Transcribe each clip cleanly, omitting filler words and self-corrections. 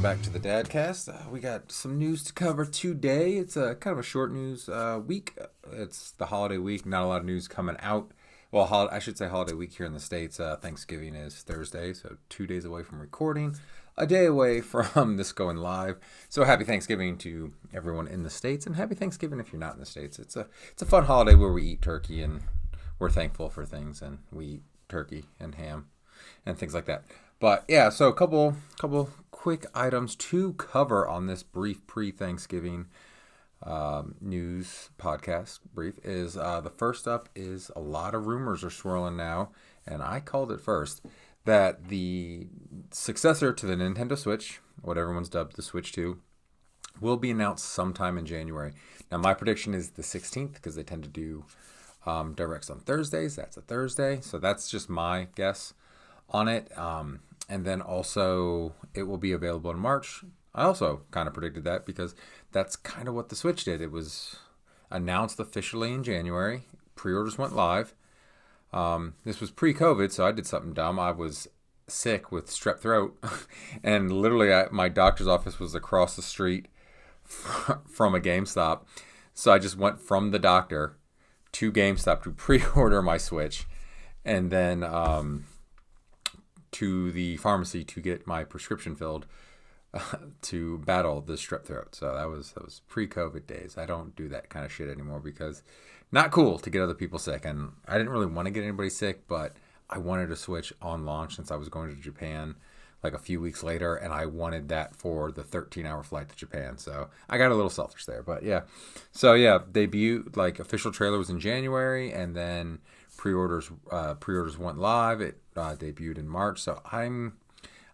welcome back to the Dadcast. We got some news to cover today. It's a kind of a short news week. It's the holiday week. Not a lot of news coming out. Well, I should say holiday week here in the States. Thanksgiving is Thursday, so 2 days away from recording, a day away from this going live. So happy Thanksgiving to everyone in the States, and happy Thanksgiving if you're not in the States. It's a fun holiday where we eat turkey and we're thankful for things, and we eat turkey and ham and things like that. But yeah, so a couple quick items to cover on this brief pre-Thanksgiving news podcast brief is the first up is a lot of rumors are swirling now, and I called it first, that the successor to the Nintendo Switch, what everyone's dubbed the Switch 2, will be announced sometime in January. Now my prediction is the 16th because they tend to do directs on Thursdays. That's a Thursday, so that's just my guess on it. And then also it will be available in March. I also kind of predicted that because that's kind of what the Switch did. It was announced officially in January. Pre-orders went live. This was pre-COVID, so I did something dumb. I was sick with strep throat, and literally my doctor's office was across the street from a GameStop. So I just went from the doctor to GameStop to pre-order my Switch, and then to the pharmacy to get my prescription filled to battle the strep throat. So that was pre-COVID days. I don't do that kind of shit anymore because not cool to get other people sick. And I didn't really want to get anybody sick, but I wanted to Switch on launch since I was going to Japan like a few weeks later, and I wanted that for the 13-hour flight to Japan. So I got a little selfish there, but yeah. So yeah, debut, like official trailer was in January, and then pre-orders went live. It debuted in March. So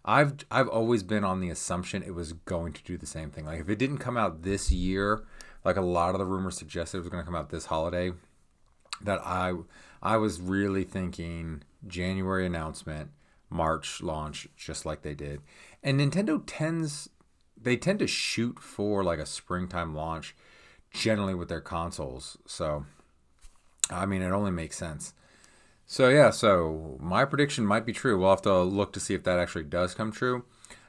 I've always been on the assumption it was going to do the same thing. Like if it didn't come out this year, like a lot of the rumors suggested it was going to come out this holiday, that I was really thinking January announcement, March launch, just like they did. And Nintendo tend to shoot for like a springtime launch generally with their consoles. So I mean, it only makes sense. So yeah, so my prediction might be true. We'll have to look to see if that actually does come true.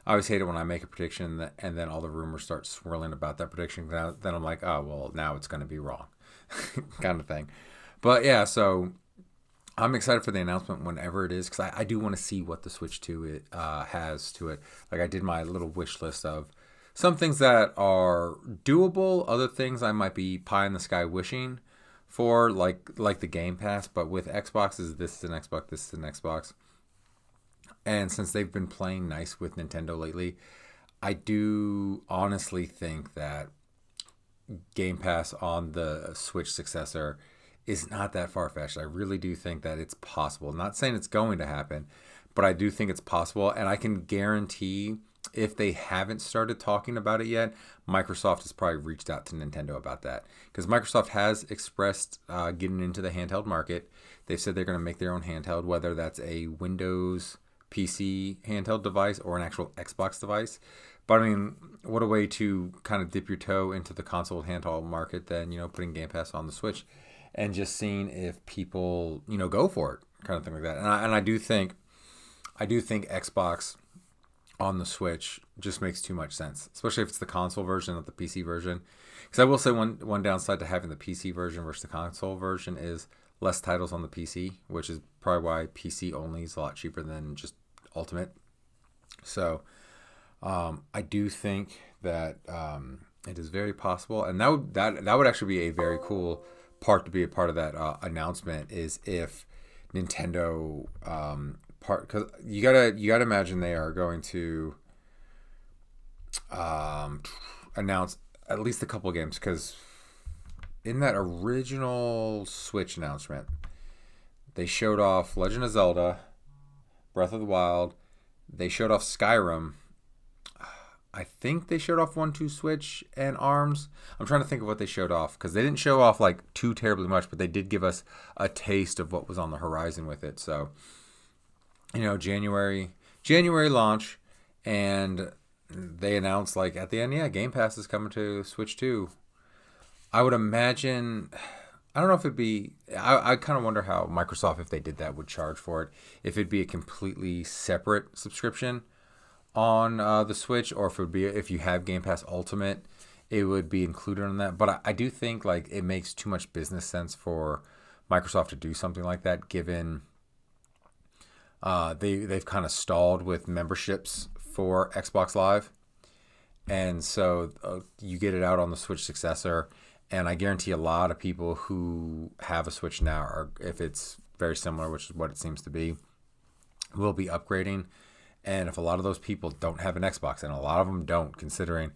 I always hate it when I make a prediction and then all the rumors start swirling about that prediction. Then I'm like, oh, well, now it's going to be wrong kind of thing. But yeah, so I'm excited for the announcement whenever it is, because I do want to see what the Switch 2 has to it. Like I did my little wish list of some things that are doable, other things I might be pie in the sky wishing for, like the Game Pass. But with Xboxes, this is an Xbox, this is an Xbox. And since they've been playing nice with Nintendo lately, I do honestly think that Game Pass on the Switch successor is not that far-fetched. I really do think that it's possible. Not saying it's going to happen, but I do think it's possible. And I can guarantee if they haven't started talking about it yet, Microsoft has probably reached out to Nintendo about that. Because Microsoft has expressed getting into the handheld market. They've said they're going to make their own handheld, whether that's a Windows PC handheld device or an actual Xbox device. But I mean, what a way to kind of dip your toe into the console handheld market than, putting Game Pass on the Switch and just seeing if people, go for it, kind of thing like that. And I do think Xbox on the Switch just makes too much sense, especially if it's the console version, not the PC version. Because I will say one downside to having the PC version versus the console version is less titles on the PC, which is probably why PC only is a lot cheaper than just Ultimate. So I do think that it is very possible, and that would actually be a very cool part to be a part of that announcement, is if Nintendo because you gotta imagine they are going to announce at least a couple of games, because in that original Switch announcement they showed off Legend of Zelda, Breath of the Wild, they showed off Skyrim. I think they showed off 1-2 Switch and ARMS. I'm trying to think of what they showed off, because they didn't show off like too terribly much, but they did give us a taste of what was on the horizon with it. So, January launch, and they announced like at the end, yeah, Game Pass is coming to Switch 2. I would imagine, I don't know if it'd be, I kind of wonder how Microsoft, if they did that, would charge for it. If it'd be a completely separate subscription, on the Switch, or if you have Game Pass Ultimate, it would be included in that. But I do think like it makes too much business sense for Microsoft to do something like that, given they've kind of stalled with memberships for Xbox Live, and so you get it out on the Switch successor. And I guarantee a lot of people who have a Switch now, or if it's very similar, which is what it seems to be, will be upgrading. And if a lot of those people don't have an Xbox, and a lot of them don't, considering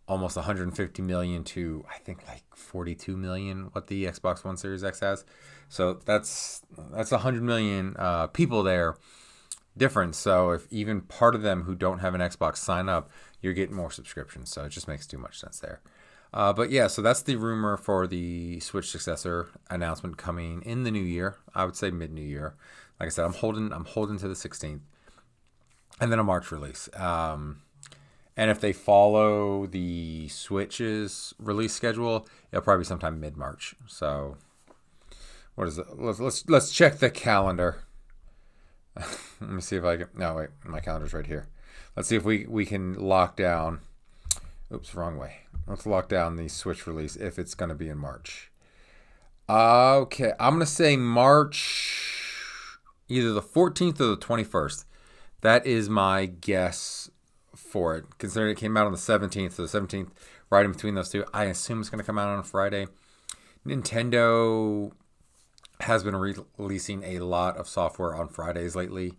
almost 150 million to I think like 42 million what the Xbox One Series X has, so that's 100 million people there difference. So if even part of them who don't have an Xbox sign up, you're getting more subscriptions. So it just makes too much sense there. But yeah, so that's the rumor for the Switch successor announcement coming in the new year. I would say mid new year. Like I said, I'm holding to the 16th, and then a March release. And if they follow the Switch's release schedule, it'll probably be sometime mid March. So what is it? Let's check the calendar. Let me see if I can. No, wait, my calendar's right here. Let's see if we can lock down. Oops, wrong way. Let's lock down the Switch release if it's going to be in March. Okay, I'm going to say March, either the 14th or the 21st. That is my guess for it. Considering it came out on the 17th, so the 17th, right in between those two, I assume it's going to come out on a Friday. Nintendo has been releasing a lot of software on Fridays lately.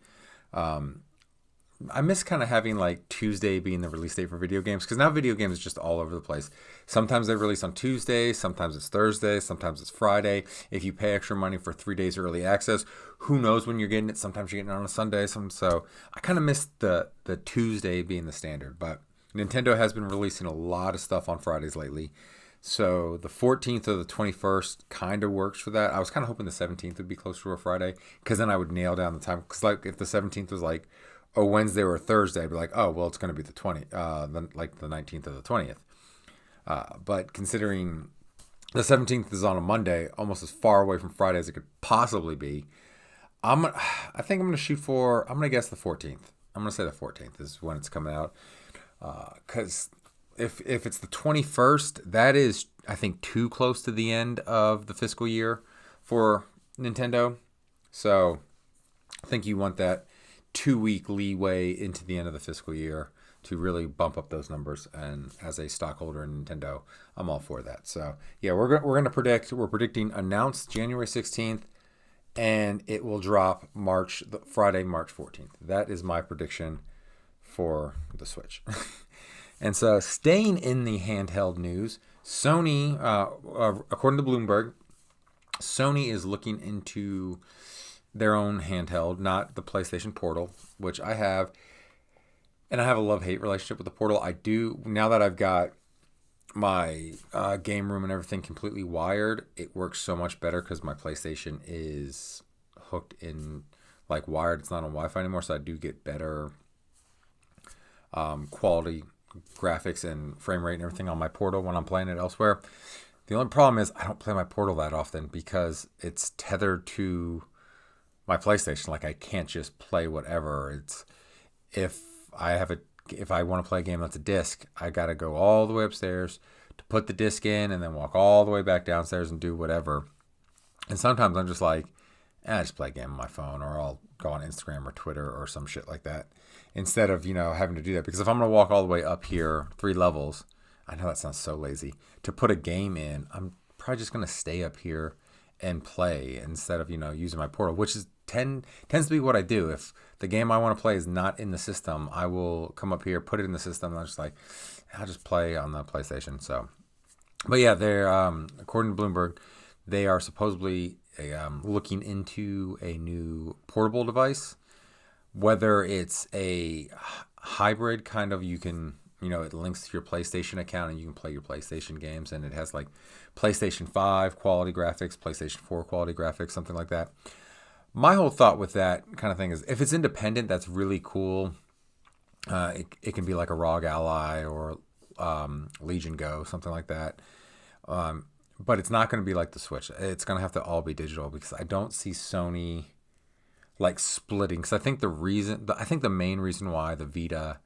I miss kind of having like Tuesday being the release date for video games, because now video games is just all over the place. Sometimes they release on Tuesday, sometimes it's Thursday, sometimes it's Friday. If you pay extra money for 3 days early access, who knows when you're getting it? Sometimes you're getting it on a Sunday. So I kind of miss the Tuesday being the standard. But Nintendo has been releasing a lot of stuff on Fridays lately. So the 14th or the 21st kind of works for that. I was kind of hoping the 17th would be closer to a Friday, because then I would nail down the time. Because like if the 17th was like a Wednesday or a Thursday, I'd be like, oh, well, it's going to be the 19th or the 20th. But considering the 17th is on a Monday, almost as far away from Friday as it could possibly be, I think I'm going to shoot for, I'm going to guess the 14th. I'm going to say the 14th is when it's coming out. Because if it's the 21st, that is, I think, too close to the end of the fiscal year for Nintendo. So I think you want that 2-week leeway into the end of the fiscal year to really bump up those numbers. And as a stockholder in Nintendo, I'm all for that. So yeah, we're predicting announced January 16th, and it will drop Friday, March 14th. That is my prediction for the Switch. And so staying in the handheld news, Sony, according to Bloomberg, Sony is looking into their own handheld, not the PlayStation Portal, which I have. And I have a love-hate relationship with the Portal. I do, now that I've got my game room and everything completely wired, it works so much better because my PlayStation is hooked in, like, wired. It's not on Wi-Fi anymore, so I do get better quality graphics and frame rate and everything on my Portal when I'm playing it elsewhere. The only problem is I don't play my Portal that often because it's tethered to my PlayStation. Like, I can't just play whatever. It's if I want to play a game that's a disc, I got to go all the way upstairs to put the disc in and then walk all the way back downstairs and do whatever. And sometimes I'm just like, I just play a game on my phone, or I'll go on Instagram or Twitter or some shit like that, instead of, having to do that. Because if I'm going to walk all the way up here 3 levels, I know that sounds so lazy, to put a game in, I'm probably just going to stay up here and play instead of, using my Portal, which tends to be what I do. If the game I want to play is not in the system, I will come up here, put it in the system, and I'll just play on the PlayStation. So, but yeah, they're according to Bloomberg, they are supposedly looking into a new portable device, whether it's a hybrid kind of, you can, it links to your PlayStation account and you can play your PlayStation games, and it has like PlayStation 5 quality graphics, PlayStation 4 quality graphics, something like that. My whole thought with that kind of thing is, if it's independent, that's really cool. It can be like a ROG Ally or Legion Go, something like that. But it's not going to be like the Switch. It's going to have to all be digital, because I don't see Sony like splitting. Because I think the main reason why the Vita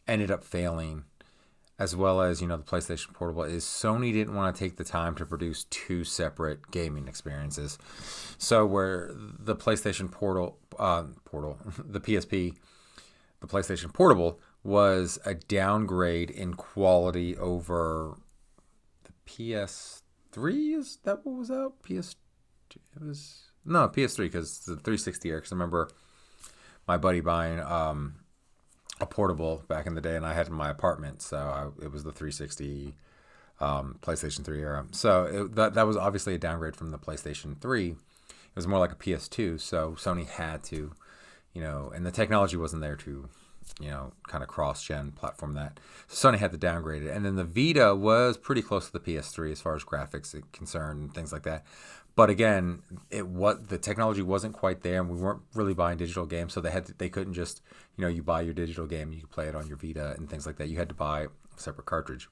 ended up failing, as well as the PlayStation Portable, is Sony didn't want to take the time to produce two separate gaming experiences. So where the PlayStation the PSP, the PlayStation Portable was a downgrade in quality over the PS3. Is that what was out? It was no PS3 because the 360 era. Because I remember my buddy buying a portable back in the day, and I had it in my apartment, so it was the 360 PlayStation 3 era. So that was obviously a downgrade from the PlayStation 3. It was more like a PS2, so Sony had to, and the technology wasn't there to, kind of cross-gen platform that. So Sony had to downgrade it. And then the Vita was pretty close to the PS3 as far as graphics is concerned and things like that. But again, the technology wasn't quite there, and we weren't really buying digital games, so they couldn't just, you buy your digital game, you could play it on your Vita and things like that. You had to buy a separate cartridge.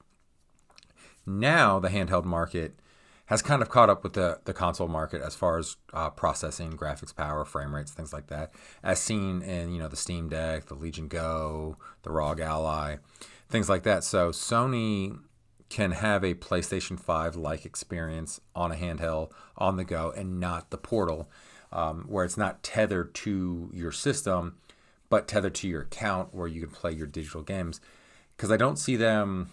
Now the handheld market has kind of caught up with the console market as far as processing, graphics power, frame rates, things like that, as seen in the Steam Deck, the Legion Go, the ROG Ally, things like that. So Sony can have a PlayStation 5-like experience on a handheld on the go and not the Portal, where it's not tethered to your system, but tethered to your account where you can play your digital games. Because I don't see them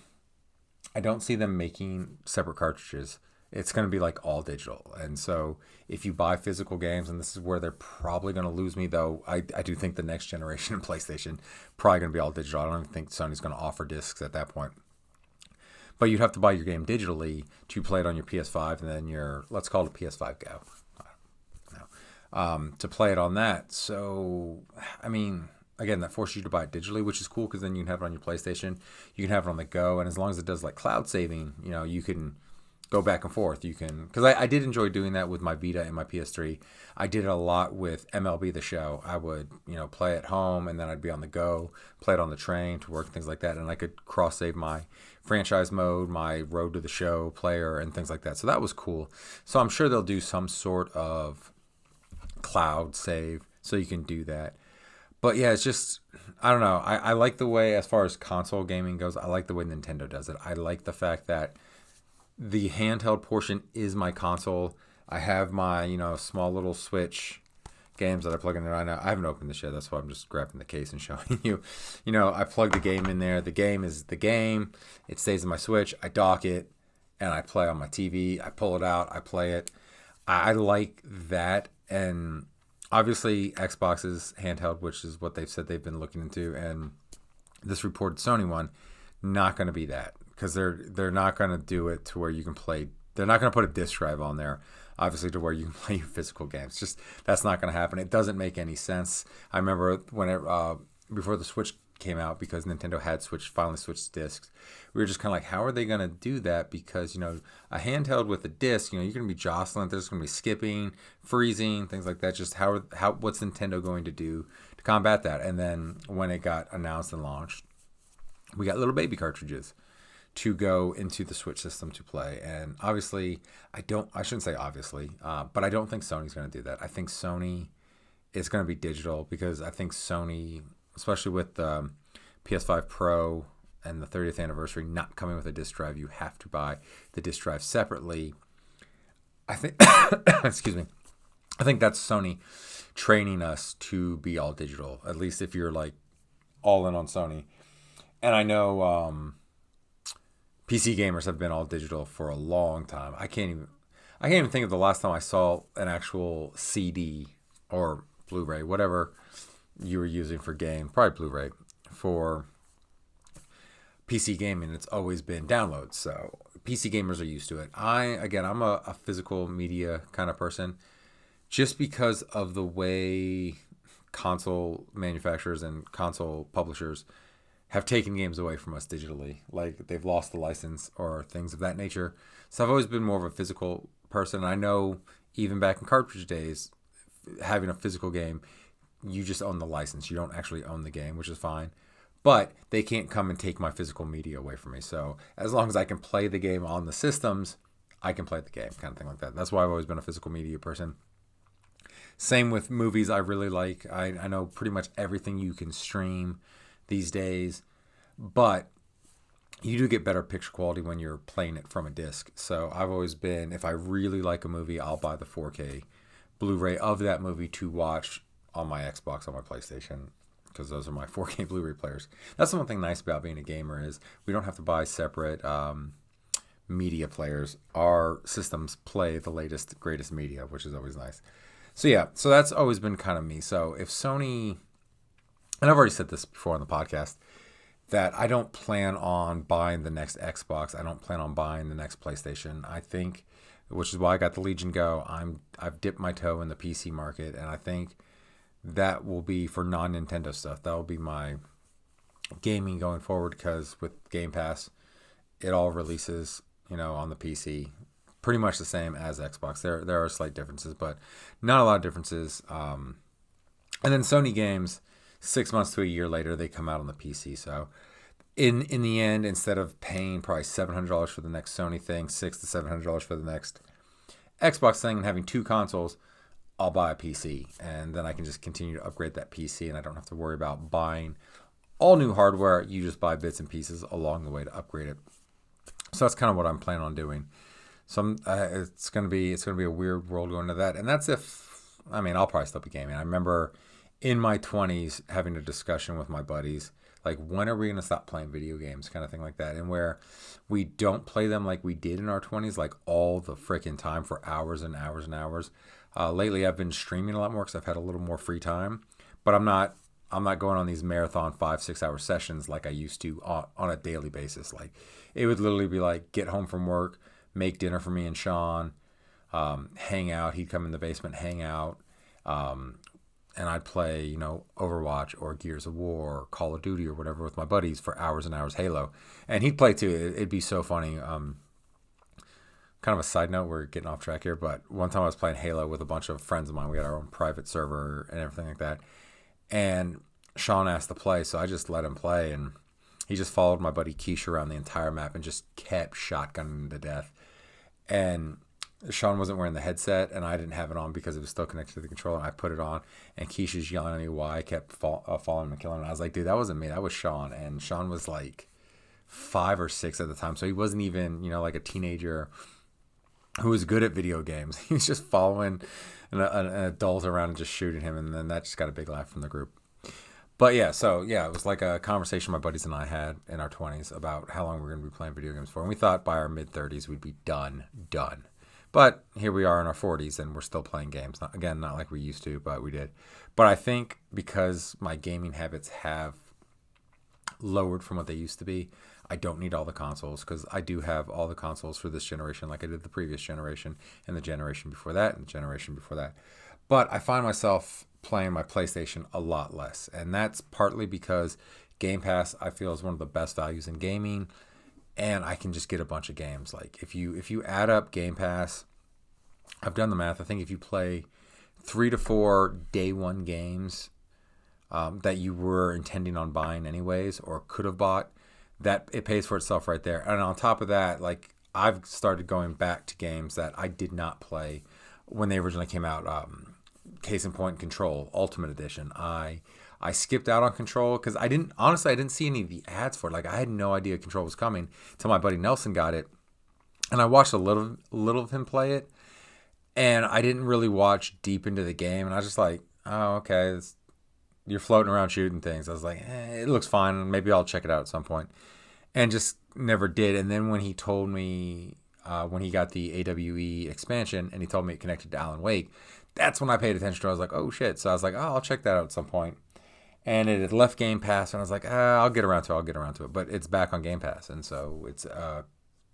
making separate cartridges. It's going to be like all digital. And so if you buy physical games, and this is where they're probably going to lose me, though, I do think the next generation of PlayStation probably going to be all digital. I don't even think Sony's going to offer discs at that point. But you'd have to buy your game digitally to play it on your PS5 and then let's call it a PS5 Go. To play it on that. So, I mean, again, that forces you to buy it digitally, which is cool because then you can have it on your PlayStation. You can have it on the go. And as long as it does like cloud saving, you can go back and forth. You can, because I did enjoy doing that with my Vita and my PS3. I did it a lot with MLB The Show. I would, play at home and then I'd be on the go, play it on the train to work, things like that. And I could cross save my franchise mode, my Road to the Show player, and things like that. So that was cool. So I'm sure they'll do some sort of cloud save so you can do that. But yeah, it's just, I don't know. I like the way, as far as console gaming goes, I like the way Nintendo does it. I like the fact that the handheld portion is my console. I have my, small little Switch games that I plug in there right now. I haven't opened this yet. That's why I'm just grabbing the case and showing you. I plug the game in there. The game is the game. It stays in my Switch. I dock it and I play on my TV. I pull it out. I play it. I like that. And obviously Xbox's handheld, which is what they've said they've been looking into, and this reported Sony one, not going to be that. Because they're not going to do it to where you can play. They're not going to put a disc drive on there, obviously, to where you can play your physical games. Just that's not going to happen. It doesn't make any sense. I remember when before the Switch came out, because Nintendo had finally switched discs, we were just kind of like, how are they going to do that? Because a handheld with a disc, you're going to be jostling. There's going to be skipping, freezing, things like that. Just what's Nintendo going to do to combat that? And then when it got announced and launched, we got little baby cartridges to go into the Switch system to play. And obviously, I shouldn't say obviously, but I don't think Sony's going to do that. I think Sony is going to be digital, because I think Sony, especially with the PS5 Pro and the 30th anniversary not coming with a disc drive, you have to buy the disc drive separately. I think, excuse me, I think that's Sony training us to be all digital, at least if you're like all in on Sony. And I know, PC gamers have been all digital for a long time. I can't even think of the last time I saw an actual CD or Blu-ray, whatever you were using for game, probably Blu-ray for PC gaming. It's always been downloads. So PC gamers are used to it. I'm a physical media kind of person, just because of the way console manufacturers and console publishers have taken games away from us digitally. Like, they've lost the license or things of that nature. So I've always been more of a physical person. I know even back in cartridge days, having a physical game, you just own the license. You don't actually own the game, which is fine. But they can't come and take my physical media away from me. So as long as I can play the game on the systems, I can play the game, kind of thing like that. That's why I've always been a physical media person. Same with movies I really like. I know pretty much everything you can stream these days, but you do get better picture quality when you're playing it from a disc. So I've always been, if I really like a movie, I'll buy the 4K Blu-ray of that movie to watch on my Xbox, on my PlayStation, because those are my 4K Blu-ray players. That's the one thing nice about being a gamer is we don't have to buy separate media players. Our systems play the latest, greatest media, which is always nice. So yeah, so that's always been kind of me. So if Sony, and I've already said this before on the podcast, that I don't plan on buying the next Xbox. I don't plan on buying the next PlayStation. I think, which is why I got the Legion Go. I've dipped my toe in the PC market, and I think that will be for non-Nintendo stuff. That will be my gaming going forward, because with Game Pass, it all releases, on the PC, pretty much the same as Xbox. There are slight differences, but not a lot of differences. And then Sony games, 6 months to a year later, they come out on the PC. So in the end, instead of paying probably $700 for the next Sony thing, $600 to $700 for the next Xbox thing, and having two consoles, I'll buy a PC, and then I can just continue to upgrade that PC, and I don't have to worry about buying all new hardware. You just buy bits and pieces along the way to upgrade it. So that's kind of what I'm planning on doing. So it's gonna be a weird world going to that, and that's I'll probably still be gaming. I remember in my 20s having a discussion with my buddies, like, when are we gonna stop playing video games, kind of thing like that, and where we don't play them like we did in our 20s, like all the freaking time for hours and hours and hours. Lately, I've been streaming a lot more because I've had a little more free time, but I'm not going on these marathon 5-6 hour sessions like I used to on a daily basis. Like, it would literally be like, get home from work, make dinner for me and Sean, hang out. He'd come in the basement, hang out, and I'd play, Overwatch or Gears of War or Call of Duty or whatever with my buddies for hours and hours, Halo. And he'd play too. It'd be so funny. Kind of a side note, we're getting off track here, but one time I was playing Halo with a bunch of friends of mine. We had our own private server and everything like that. And Sean asked to play, so I just let him play, and he just followed my buddy Keish around the entire map and just kept shotgunning him to death. And Sean wasn't wearing the headset, and I didn't have it on because it was still connected to the controller. I put it on, and Keish is yelling at me why I kept following him and killing him. I was like, dude, that wasn't me. That was Sean. And Sean was like 5 or 6 at the time, so he wasn't even, like a teenager who was good at video games. He was just following an adult around and just shooting him, and then that just got a big laugh from the group. But yeah, it was like a conversation my buddies and I had in our 20s about how long we were going to be playing video games for, and we thought by our mid-30s we'd be done. But here we are in our 40s, and we're still playing games. Not like we used to, but we did. But I think because my gaming habits have lowered from what they used to be, I don't need all the consoles, because I do have all the consoles for this generation, like I did the previous generation and the generation before that and the generation before that. But I find myself playing my PlayStation a lot less, and that's partly because Game Pass, I feel, is one of the best values in gaming, and I can just get a bunch of games. Like, if you add up Game Pass, I've done the math. I think if you play 3 to 4 day one games that you were intending on buying anyways, or could have bought, that it pays for itself right there. And on top of that, like, I've started going back to games that I did not play when they originally came out. Case in point, Control Ultimate Edition. I skipped out on Control because I didn't see any of the ads for it. Like, I had no idea Control was coming until my buddy Nelson got it, and I watched a little of him play it, and I didn't really watch deep into the game. And I was just like, oh, okay, you're floating around shooting things. I was like, it looks fine. Maybe I'll check it out at some point. And just never did. And then when he told me, when he got the AWE expansion, and he told me it connected to Alan Wake, that's when I paid attention to it. I was like, oh, shit. So I was like, oh, I'll check that out at some point. And it had left Game Pass, and I was like, I'll get around to it. But it's back on Game Pass. And so it's a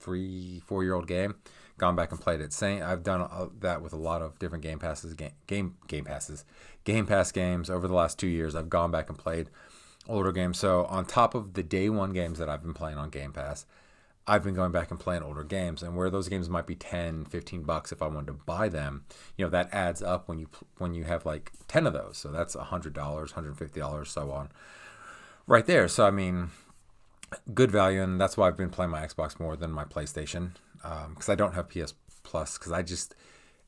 3-4-year-old game. Gone back and played it. I've done that with a lot of different Game Pass games over the last 2 years. I've gone back and played older games. So on top of the day one games that I've been playing on Game Pass, I've been going back and playing older games. And where those games might be $10-15 if I wanted to buy them, that adds up when you have like 10 of those. So that's $100, $150, so on, right there. So I mean, good value, and that's why I've been playing my Xbox more than my PlayStation, because I don't have PS Plus, because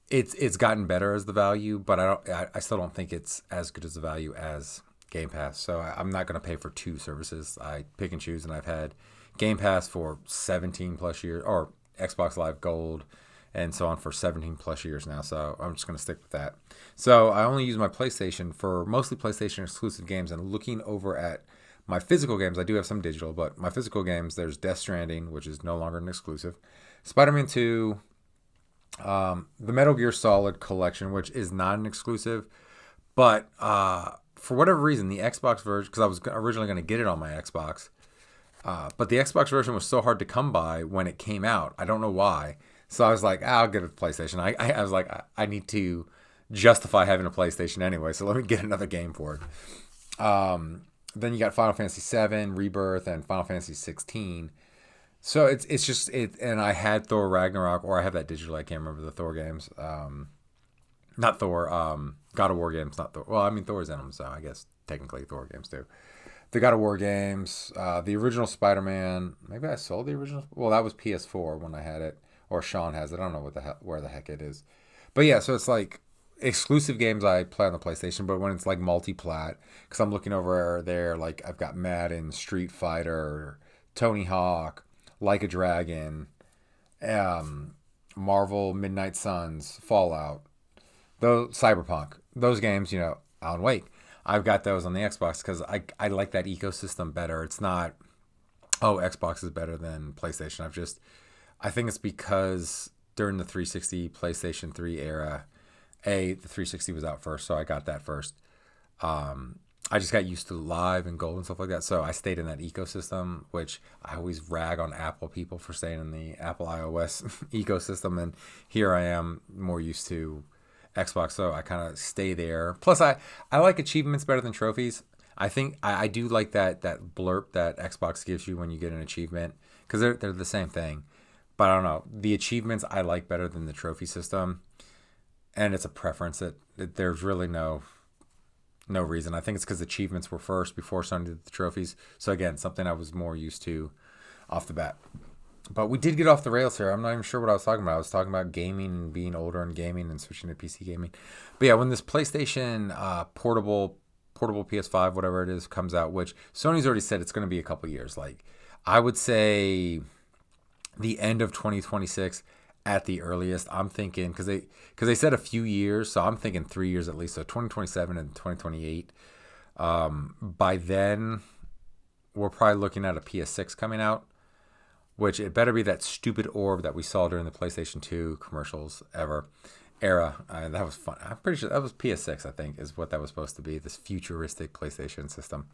it's gotten better as the value, but I still don't think it's as good as the value as Game Pass. So I'm not going to pay for two services. I pick and choose, and I've had Game Pass for 17 plus years, or Xbox Live Gold, and so on for 17 plus years now. So I'm just going to stick with that. So I only use my PlayStation for mostly PlayStation exclusive games, and looking over at my physical games, I do have some digital, but my physical games, there's Death Stranding, which is no longer an exclusive, Spider-Man 2, the Metal Gear Solid collection, which is not an exclusive, but for whatever reason, the Xbox version, because I was originally going to get it on my Xbox, but the Xbox version was so hard to come by when it came out. I don't know why. So I was like, I'll get a PlayStation. I was like, I need to justify having a PlayStation anyway, so let me get another game for it. Then you got Final Fantasy VII, Rebirth, and Final Fantasy 16. So it's just it, and I had Thor Ragnarok, or I have that digital. I can't remember the Thor games. Not Thor. God of War games, not Thor. Well, I mean Thor's in them, so I guess technically Thor games too. The God of War games, the original Spider-Man. Maybe I sold the original. Well, that was PS4 when I had it, or Sean has it. I don't know where the heck it is. But yeah, so it's like exclusive games I play on the PlayStation, but when it's like multi-plat, because I'm looking over there, like I've got Madden, Street Fighter, Tony Hawk, Like a Dragon, Marvel, Midnight Suns, Fallout, those Cyberpunk, those games, Alan Wake. I've got those on the Xbox because I like that ecosystem better. It's not, oh, Xbox is better than PlayStation. I think it's because during the 360 PlayStation 3 era, the 360 was out first, so I got that first. I just got used to Live and Gold and stuff like that, so I stayed in that ecosystem, which I always rag on Apple people for staying in the Apple iOS ecosystem, and here I am more used to Xbox, so I kind of stay there. Plus, I like achievements better than trophies. I think I do like that blurb that Xbox gives you when you get an achievement, because they're the same thing. But I don't know. The achievements I like better than the trophy system, and it's a preference that there's really no reason. I think it's because achievements were first before Sony did the trophies. So again, something I was more used to off the bat. But we did get off the rails here. I'm not even sure what I was talking about. I was talking about gaming and being older and gaming and switching to PC gaming. But yeah, when this PlayStation portable PS5, whatever it is, comes out, which Sony's already said it's going to be a couple years. Like, I would say the end of 2026 at the earliest. I'm thinking, because they said a few years, so I'm thinking 3 years at least. So 2027 and 2028. By then, we're probably looking at a PS6 coming out, which it better be that stupid orb that we saw during the PlayStation 2 commercials era. That was fun. I'm pretty sure that was PS6, I think, is what that was supposed to be, this futuristic PlayStation system.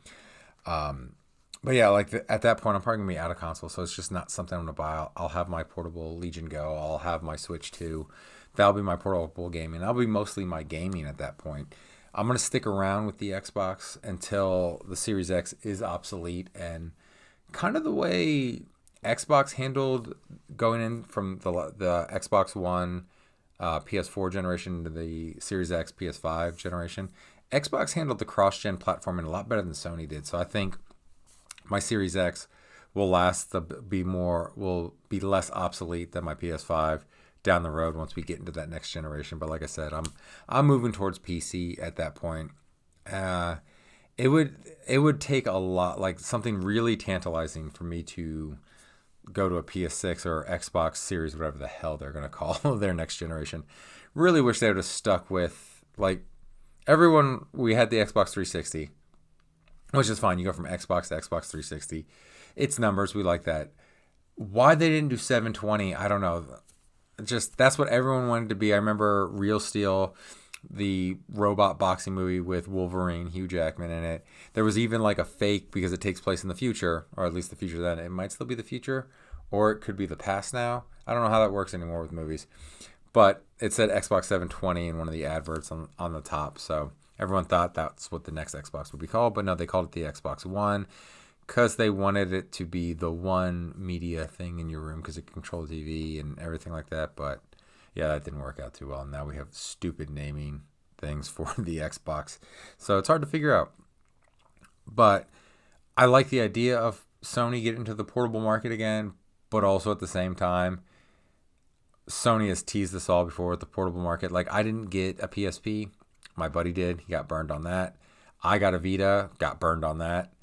But yeah, like at that point, I'm probably going to be out of console, so it's just not something I'm going to buy. I'll have my portable Legion Go. I'll have my Switch 2. That'll be my portable gaming. That'll be mostly my gaming at that point. I'm going to stick around with the Xbox until the Series X is obsolete, and kind of the way Xbox handled going in from the Xbox One PS4 generation to the Series X PS5 generation. Xbox handled the cross-gen platforming a lot better than Sony did. So I think my Series X will be less obsolete than my PS5 down the road once we get into that next generation. But like I said, I'm moving towards PC at that point. It would take a lot, like something really tantalizing for me to go to a PS6 or Xbox Series, whatever the hell they're going to call their next generation. Really wish they would have stuck with, like, everyone. We had the Xbox 360, which is fine. You go from Xbox to Xbox 360. It's numbers. We like that. Why they didn't do 720, I don't know. Just, that's what everyone wanted to be. I remember Real Steel, the robot boxing movie with Wolverine, Hugh Jackman in it. There was even like a fake, because it takes place in the future, or at least the future then. It might still be the future, or it could be the past now. I don't know how that works anymore with movies. But it said Xbox 720 in one of the adverts on the top. So everyone thought that's what the next Xbox would be called. But no, they called it the Xbox One, because they wanted it to be the one media thing in your room, because it controlled TV and everything like that. But yeah, that didn't work out too well. Now we have stupid naming things for the Xbox. So it's hard to figure out. But I like the idea of Sony getting into the portable market again, but also at the same time, Sony has teased this all before with the portable market. Like, I didn't get a PSP. My buddy did. He got burned on that. I got a Vita, got burned on that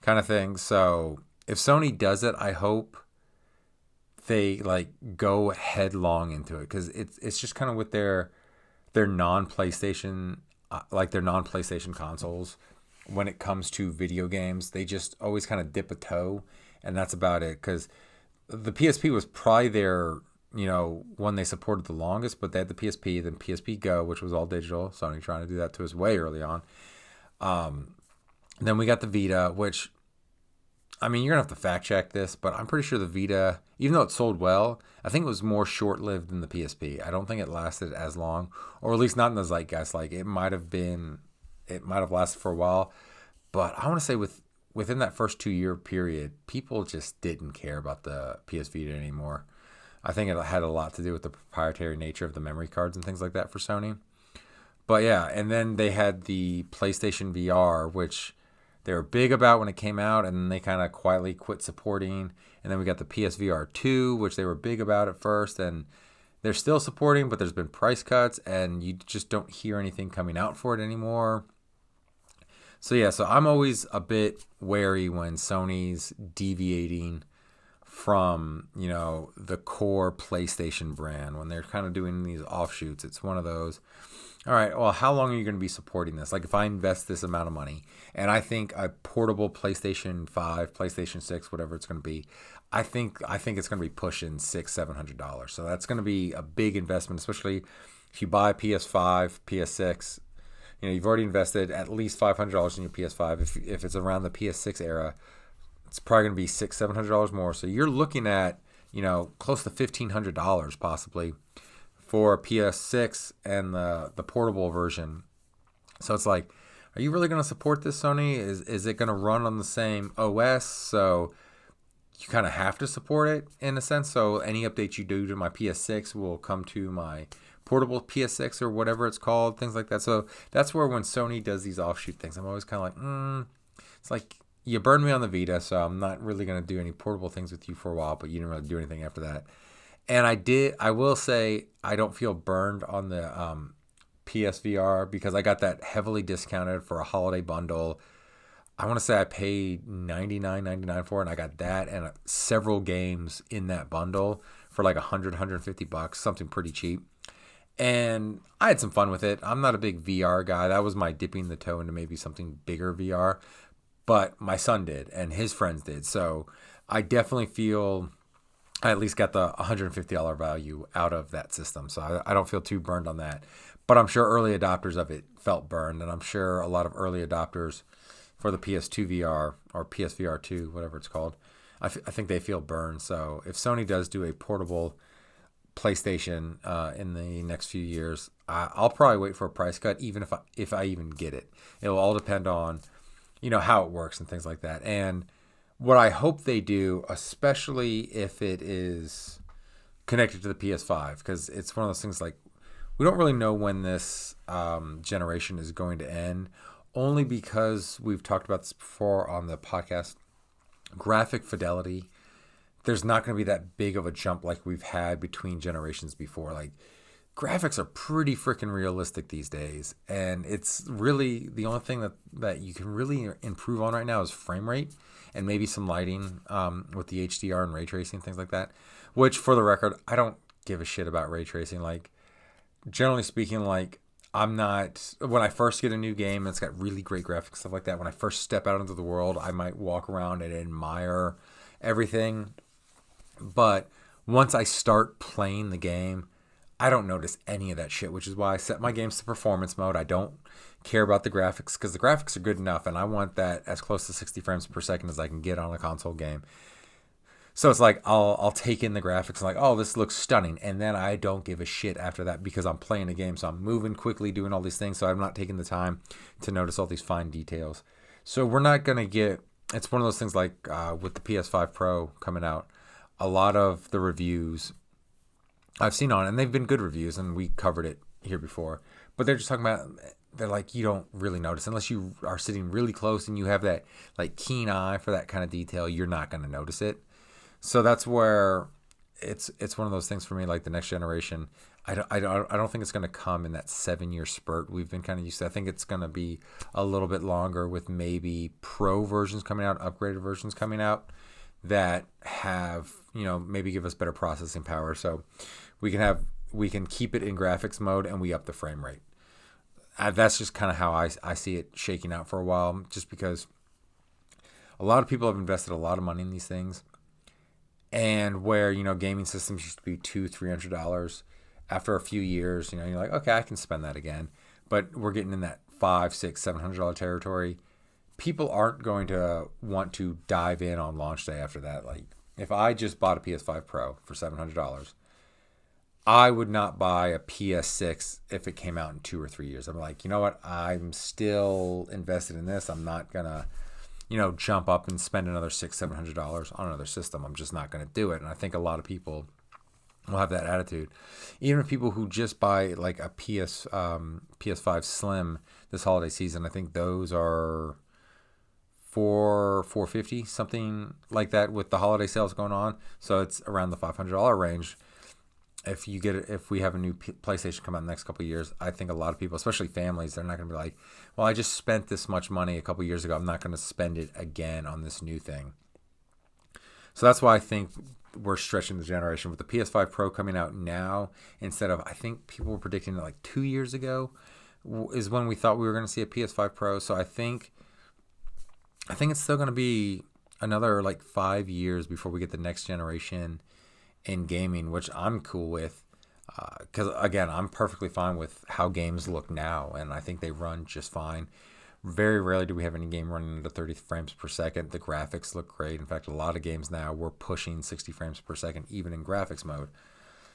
kind of thing. So if Sony does it, I hope they like go headlong into it, because it's just kind of with their non-PlayStation, like their non-PlayStation consoles. When it comes to video games, they just always kind of dip a toe, and that's about it. Because the PSP was probably their, one they supported the longest, but they had the PSP, then PSP Go, which was all digital. Sony trying to do that to us way early on. Then we got the Vita, which, I mean, you're going to have to fact check this, but I'm pretty sure the Vita, even though it sold well, I think it was more short-lived than the PSP. I don't think it lasted as long, or at least not in the zeitgeist. Like, it might have lasted for a while, but I want to say within that first 2-year period, people just didn't care about the PS Vita anymore. I think it had a lot to do with the proprietary nature of the memory cards and things like that for Sony. But yeah, and then they had the PlayStation VR, which they were big about when it came out, and then they kind of quietly quit supporting. And then we got the PSVR 2, which they were big about at first, and they're still supporting, but there's been price cuts, and you just don't hear anything coming out for it anymore. So yeah, so I'm always a bit wary when Sony's deviating from, the core PlayStation brand, when they're kind of doing these offshoots. It's one of those, all right, well, how long are you going to be supporting this? Like, if I invest this amount of money and I think a portable PlayStation 5, PlayStation 6, whatever it's going to be, I think it's going to be pushing $600-$700. So that's going to be a big investment, especially if you buy a PS5, PS6. You've already invested at least $500 in your PS5. If it's around the PS6 era, it's probably going to be $600-$700 more. So you're looking at, close to $1,500 possibly for a PS6 and the portable version. So it's like, are you really going to support this, Sony? Is it going to run on the same OS? So you kind of have to support it in a sense. So any updates you do to my PS6 will come to my portable PS6 or whatever it's called, things like that. So that's where when Sony does these offshoot things, I'm always kind of like, it's like, you burned me on the Vita, so I'm not really going to do any portable things with you for a while, but you didn't really do anything after that. And I will say, I don't feel burned on the PSVR, because I got that heavily discounted for a holiday bundle. I want to say I paid $99.99 for it, and I got that and several games in that bundle for like $150, something pretty cheap. And I had some fun with it. I'm not a big VR guy. That was my dipping the toe into maybe something bigger VR. But my son did, and his friends did. So I definitely feel I at least got the $150 value out of that system. So I don't feel too burned on that. But I'm sure early adopters of it felt burned. And I'm sure a lot of early adopters for the PS2 VR or PSVR 2, whatever it's called, I think they feel burned. So if Sony does do a portable PlayStation in the next few years, I'll probably wait for a price cut, even if I even get it. It will all depend on how it works and things like that. And what I hope they do, especially if it is connected to the PS5, because it's one of those things like, we don't really know when this generation is going to end, only because we've talked about this before on the podcast. Graphic fidelity, there's not going to be that big of a jump like we've had between generations before. Like, graphics are pretty freaking realistic these days, and it's really the only thing that you can really improve on right now is frame rate and maybe some lighting with the HDR and ray tracing, things like that, which, for the record, I don't give a shit about ray tracing. Like, generally speaking, like, I'm not, when I first get a new game and it's got really great graphics, stuff like that, when I first step out into the world, I might walk around and admire everything. But once I start playing the game, I don't notice any of that shit, which is why I set my games to performance mode. I don't care about the graphics, because the graphics are good enough, and I want that as close to 60 frames per second as I can get on a console game. So it's like, I'll take in the graphics and like, oh, this looks stunning, and then I don't give a shit after that, because I'm playing a game, so I'm moving quickly, doing all these things, so I'm not taking the time to notice all these fine details. So we're not going to get, it's one of those things like with the PS5 Pro coming out, a lot of the reviews I've seen on it, and they've been good reviews, and we covered it here before, but they're just talking about, they're like, you don't really notice unless you are sitting really close and you have that like keen eye for that kind of detail. You're not going to notice it. So that's where it's one of those things for me. Like the next generation, I don't think it's going to come in that 7 year spurt we've been kind of used to. I think it's going to be a little bit longer with maybe pro versions coming out, upgraded versions coming out that have, maybe give us better processing power. So we can keep it in graphics mode and we up the frame rate. That's just kind of how I see it shaking out for a while, just because a lot of people have invested a lot of money in these things. And where, gaming systems used to be $200-$300, after a few years, you're like, okay, I can spend that again. But we're getting in that $500, $600, $700 people aren't going to want to dive in on launch day after that. Like, if I just bought a PS5 Pro for $700, I would not buy a PS6 if it came out in 2 or 3 years. I'm like, you know what? I'm still invested in this. I'm not gonna, jump up and spend another $600-$700 on another system. I'm just not gonna do it. And I think a lot of people will have that attitude. Even people who just buy like a PS5 Slim this holiday season, I think those are $450, something like that, with the holiday sales going on. So it's around the $500 range. If we have a new PlayStation come out in the next couple of years, I think a lot of people, especially families, they're not going to be like, well, I just spent this much money a couple of years ago. I'm not going to spend it again on this new thing. So that's why I think we're stretching the generation with the PS5 Pro coming out now, instead of, I think people were predicting it like 2 years ago is when we thought we were going to see a PS5 Pro. So I think it's still going to be another like 5 years before we get the next generation in gaming, which I'm cool with, because again, I'm perfectly fine with how games look now, and I think they run just fine. Very rarely do we have any game running under 30 frames per second. The graphics look great. In fact, a lot of games now we're pushing 60 frames per second even in graphics mode.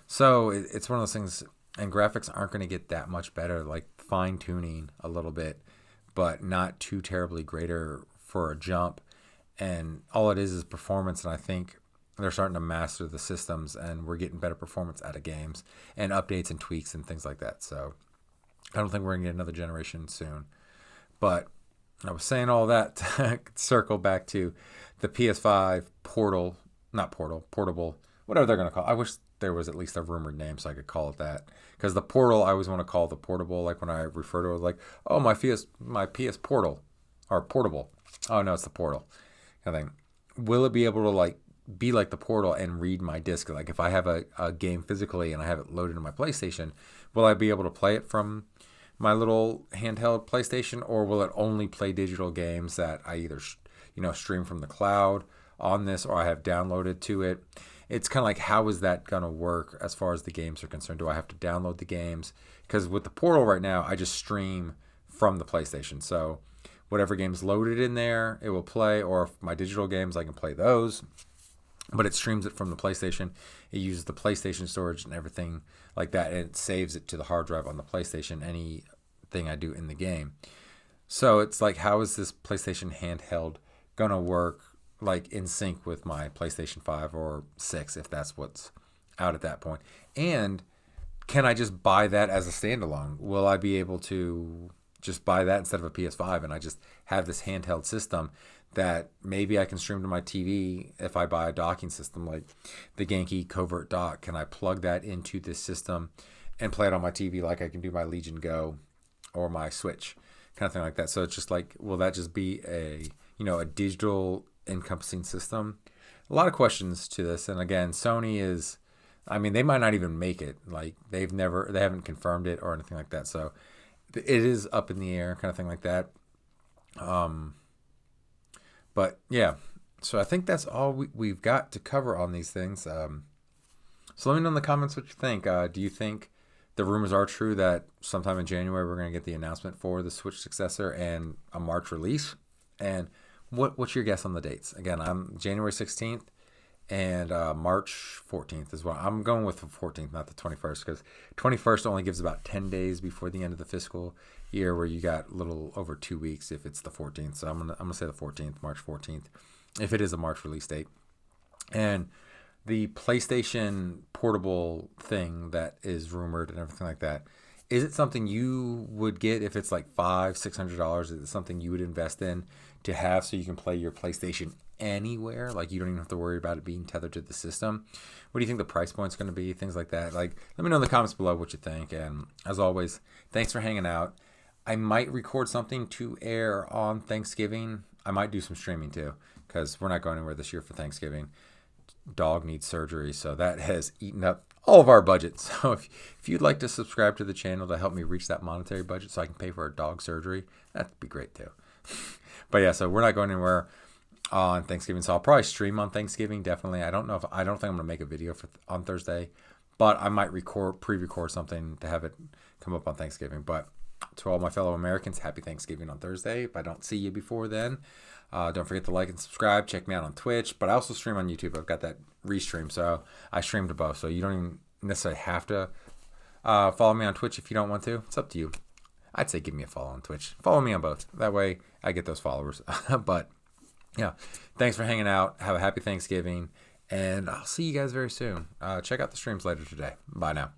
So it's one of those things, and graphics aren't going to get that much better, like fine tuning a little bit, but not too terribly greater for a jump. And all it is performance, and I think they're starting to master the systems, and we're getting better performance out of games and updates and tweaks and things like that. So I don't think we're going to get another generation soon. But I was saying all that to circle back to the PS5 portable, whatever they're going to call it. I wish there was at least a rumored name so I could call it that. Because the Portal, I always want to call the portable. Like when I refer to it, like, oh, my PS Portal, or portable. Oh, no, it's the Portal kind of thing. Will it be able to like be like the Portal and read my disc? Like if I have a game physically and I have it loaded in my PlayStation, will I be able to play it from my little handheld PlayStation, or will it only play digital games that I either stream from the cloud on this, or I have downloaded to it? It's kind of like, how is that going to work as far as the games are concerned? Do I have to download the games? Because with the Portal right now, I just stream from the PlayStation. So whatever game's loaded in there, it will play, or if my digital games, I can play those. But it streams it from the PlayStation. It uses the PlayStation storage and everything like that, and it saves it to the hard drive on the PlayStation, anything I do in the game. So it's like, how is this PlayStation handheld going to work like in sync with my PlayStation 5 or 6, if that's what's out at that point? And can I just buy that as a standalone? Will I be able to just buy that instead of a PS5, and I just have this handheld system that maybe I can stream to my TV if I buy a docking system like the Genki Covert Dock? Can I plug that into this system and play it on my TV like I can do my Legion Go or my Switch, kind of thing like that? So it's just like, will that just be a digital encompassing system? A lot of questions to this. And again, Sony is, they might not even make it. Like they haven't confirmed it or anything like that. So it is up in the air, kind of thing like that. But yeah, so I think that's all we've got to cover on these things. So let me know in the comments what you think. Do you think the rumors are true that sometime in January we're going to get the announcement for the Switch successor and a March release? And what's your guess on the dates? Again, I'm January 16th and March 14th as well. I'm going with the 14th, not the 21st, because 21st only gives about 10 days before the end of the fiscal year, where you got a little over 2 weeks if it's the 14th. So I'm gonna say the 14th, March 14th, if it is a March release date. And the PlayStation portable thing that is rumored and everything like that, Is it something you would get if it's like $500-$600? Is it something you would invest in to have so you can play your PlayStation anywhere? Like you don't even have to worry about it being tethered to the system. What do you think the price point's going to be? Things like that. Like, let me know in the comments below what you think. And as always, thanks for hanging out. I might record something to air on Thanksgiving. I might do some streaming too, because we're not going anywhere this year for Thanksgiving. Dog needs surgery, so that has eaten up all of our budget. So if you'd like to subscribe to the channel to help me reach that monetary budget so I can pay for our dog surgery, that'd be great too. But yeah, so we're not going anywhere on Thanksgiving, so I'll probably stream on Thanksgiving. Definitely. I don't think I'm gonna make a video on Thursday, but I might pre-record something to have it come up on Thanksgiving. But to all my fellow Americans, happy Thanksgiving on Thursday. If I don't see you before then, don't forget to like and subscribe. Check me out on Twitch, but I also stream on YouTube. I've got that restream, so I stream to both. So you don't even necessarily have to follow me on Twitch if you don't want to. It's up to you. I'd say give me a follow on Twitch. Follow me on both. That way I get those followers. But yeah, thanks for hanging out. Have a happy Thanksgiving, and I'll see you guys very soon. Check out the streams later today. Bye now.